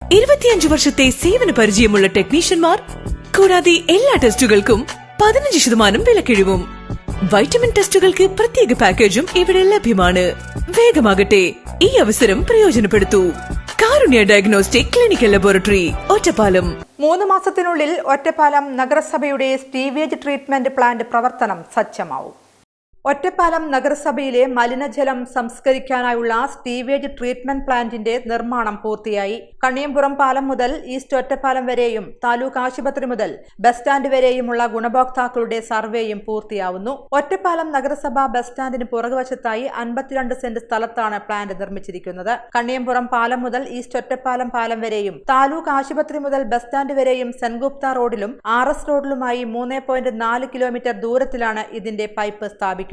25 വർഷത്തെ സേവന പരിചയമുള്ള ടെക്നീഷ്യന്മാർ, കൂടാതെ എല്ലാ ടെസ്റ്റുകൾക്കും 15% വിലക്കിഴിവും. വൈറ്റമിൻ ടെസ്റ്റുകൾക്ക് പ്രത്യേക പാക്കേജും ഇവിടെ ലഭ്യമാണ്. വേഗമാകട്ടെ, ഈ അവസരം പ്രയോജനപ്പെടുത്തൂ. കാരുണ്യ ഡയഗ്നോസ്റ്റിക് ക്ലിനിക്കൽ ലബോറട്ടറി, ഒറ്റപ്പാലം. 3 മാസത്തിനുള്ളിൽ ഒറ്റപ്പാലം നഗരസഭയുടെ സ്റ്റീവേജ് ട്രീറ്റ്മെന്റ് പ്ലാന്റ് പ്രവർത്തനം സജ്ജമാവും. ഒറ്റപ്പാലം നഗരസഭയിലെ മലിനജലം സംസ്കരിക്കാനായുള്ള സ്റ്റീവേജ് ട്രീറ്റ്മെന്റ് പ്ലാന്റിന്റെ നിർമ്മാണം പൂർത്തിയായി. കണിയമ്പുറം പാലം മുതൽ ഈസ്റ്റ് ഒറ്റപ്പാലം വരെയും താലൂക്ക് ആശുപത്രി മുതൽ ബസ് സ്റ്റാൻഡ് വരെയുമുള്ള ഗുണഭോക്താക്കളുടെ സർവേയും പൂർത്തിയാവുന്നു. ഒറ്റപ്പാലം നഗരസഭ ബസ് സ്റ്റാൻഡിന് പുറകുവശത്തായി 52 സെന്റ് സ്ഥലത്താണ് പ്ലാന്റ് നിർമ്മിച്ചിരിക്കുന്നത്. കണിയമ്പുറം പാലം മുതൽ ഈസ്റ്റ് ഒറ്റപ്പാലം പാലം വരെയും താലൂക്ക് ആശുപത്രി മുതൽ ബസ് സ്റ്റാൻഡ് വരെയും സെൻഗുപ്ത റോഡിലും RS റോഡിലുമായി 3.4 കിലോമീറ്റർ ദൂരത്തിലാണ് ഇതിന്റെ പൈപ്പ് സ്ഥാപിക്കുക.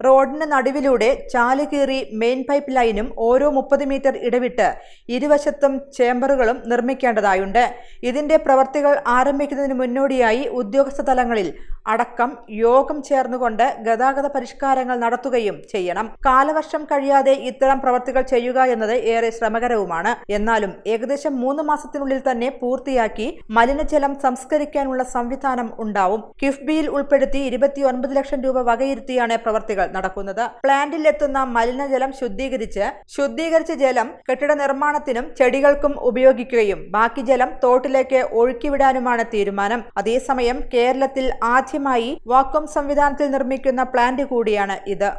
റോഡിന് നടുവിലൂടെ ചാലുകീറി മെയിൻ പൈപ്പ് ലൈനും ഓരോ 30 മീറ്റർ ഇടവിട്ട് ഇരുവശത്തും ചേംബറുകളും നിർമ്മിക്കേണ്ടതായുണ്ട്. ഇതിന്റെ പ്രവർത്തികൾ ആരംഭിക്കുന്നതിന് മുന്നോടിയായി ഉദ്യോഗസ്ഥ തലങ്ങളിൽ അടക്കം യോഗം ചേർന്നുകൊണ്ട് ഗതാഗത പരിഷ്കാരങ്ങൾ നടത്തുകയും ചെയ്യണം. കാലവർഷം കഴിയാതെ ഇത്തരം പ്രവർത്തികൾ ചെയ്യുക എന്നത് ഏറെ ശ്രമകരവുമാണ്. എന്നാലും ഏകദേശം 3 മാസത്തിനുള്ളിൽ തന്നെ പൂർത്തിയാക്കി മലിനജലം സംസ്കരിക്കാനുള്ള സംവിധാനം ഉണ്ടാവും. കിഫ്ബിയിൽ ഉൾപ്പെടുത്തി 29 ലക്ഷം രൂപ വകയിരുത്തിയാണ് പ്രവർത്തികൾ നടക്കുന്നത്. പ്ലാന്റിൽ എത്തുന്ന മലിനജലം ശുദ്ധീകരിച്ച ജലം കെട്ടിട നിർമ്മാണത്തിനും ചെടികൾക്കും ഉപയോഗിക്കുകയും ബാക്കി ജലം തോട്ടിലേക്ക് ഒഴുക്കിവിടാനുമാണ് തീരുമാനം. അതേസമയം കേരളത്തിൽ ആദ്യമായി വാക്വം സംവിധാനത്തിൽ നിർമ്മിക്കുന്ന പ്ലാന്റ് കൂടിയാണ് ഇത്.